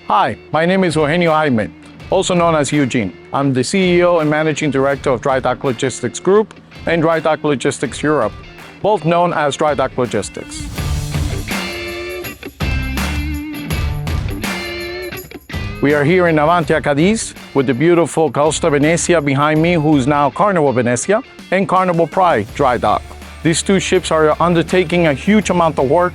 Hi, my name is Eugenio Jaime, also known as Eugene. I'm the CEO and Managing Director of Dry Dock Logistics Group and Dry Dock Logistics Europe, both known as Dry Dock Logistics. We are here in Navantia, Cadiz, with the beautiful Costa Venezia behind me, who's now Carnival Venezia, and Carnival Pride Dry Dock. These two ships are undertaking a huge amount of work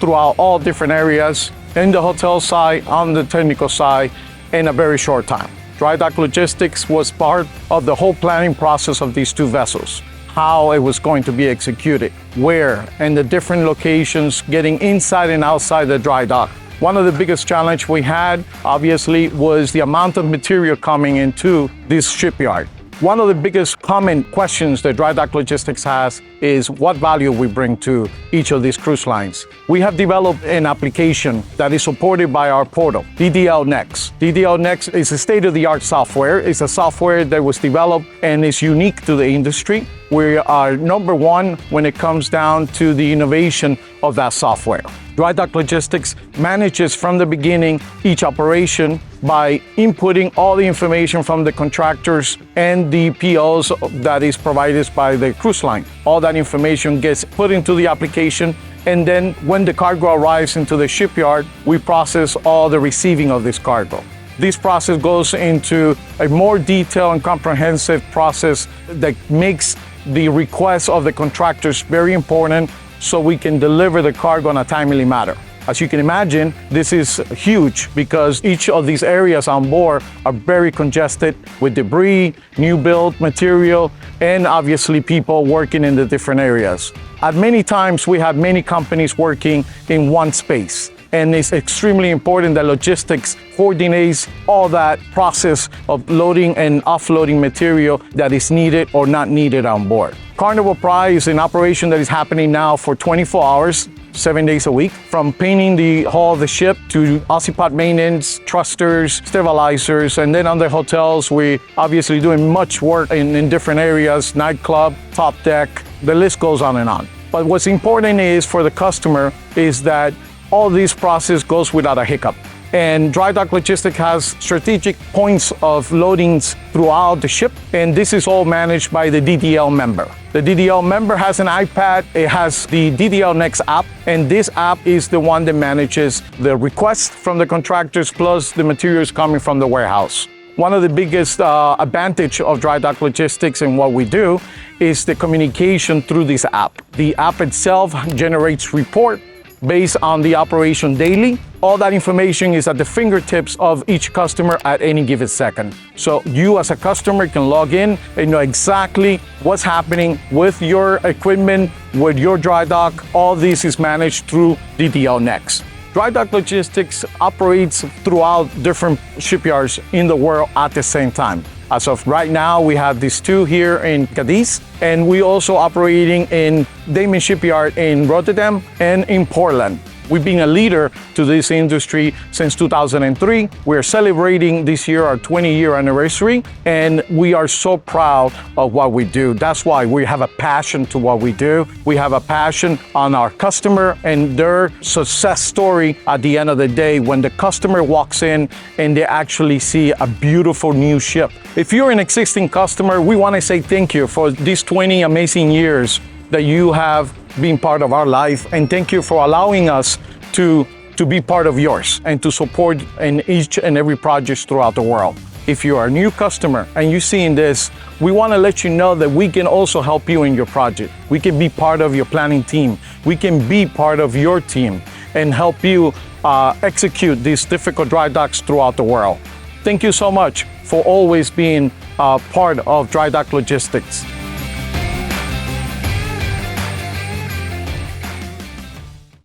throughout all different areas, in the hotel side, on the technical side, in a very short time. Dry Dock Logistics was part of the whole planning process of these two vessels, how it was going to be executed, where, and the different locations, getting inside and outside the dry dock. One of the biggest challenges we had, obviously, was the amount of material coming into this shipyard. One of the biggest common questions that Dry Dock Logistics has is what value we bring to each of these cruise lines. We have developed an application that is supported by our portal, DDL Next. DDL Next is a state-of-the-art software. It's a software that was developed and is unique to the industry. We are number one when it comes down to the innovation of that software. Dry Dock Logistics manages from the beginning each operation by inputting all the information from the contractors and the POs that is provided by the cruise line. All that information gets put into the application, and then when the cargo arrives into the shipyard, we process all the receiving of this cargo. This process goes into a more detailed and comprehensive process that makes the request of the contractors very important, so we can deliver the cargo in a timely manner. As you can imagine, this is huge because each of these areas on board are very congested with debris, new build material, and obviously people working in the different areas. At many times, we have many companies working in one space, and it's extremely important that logistics coordinates all that process of loading and offloading material that is needed or not needed on board. Carnival Pride is an operation that is happening now for 24 hours, 7 days a week, from painting the hull of the ship to occiput maintenance, thrusters, stabilizers, and then on the hotels, we obviously doing much work in different areas, nightclub, top deck, the list goes on and on. But what's important is for the customer is that all this process goes without a hiccup. And Dry Dock Logistics has strategic points of loadings throughout the ship, and this is all managed by the DDL member. The DDL member has an iPad, it has the DDL Next app, and this app is the one that manages the requests from the contractors plus the materials coming from the warehouse. One of the biggest advantage of Dry Dock Logistics and what we do is the communication through this app. The app itself generates report based on the operation daily. All that information is at the fingertips of each customer at any given second. So you as a customer can log in and know exactly what's happening with your equipment, with your dry dock. All this is managed through DDL Next. Dry Dock Logistics operates throughout different shipyards in the world at the same time. As of right now, we have these two here in Cadiz, and we also operating in Damen Shipyard in Rotterdam and in Portland. We've been a leader to this industry since 2003. We're celebrating this year our 20-year anniversary, and we are so proud of what we do. That's why we have a passion to what we do. We have a passion on our customer and their success story at the end of the day when the customer walks in and they actually see a beautiful new ship. If you're an existing customer, we want to say thank you for these 20 amazing years that you have been part of our life, and thank you for allowing us to be part of yours and to support in each and every project throughout the world. If you are a new customer and you're seeing this, we want to let you know that we can also help you in your project. We can be part of your planning team. We can be part of your team and help you execute these difficult dry docks throughout the world. Thank you so much for always being part of Dry Dock Logistics.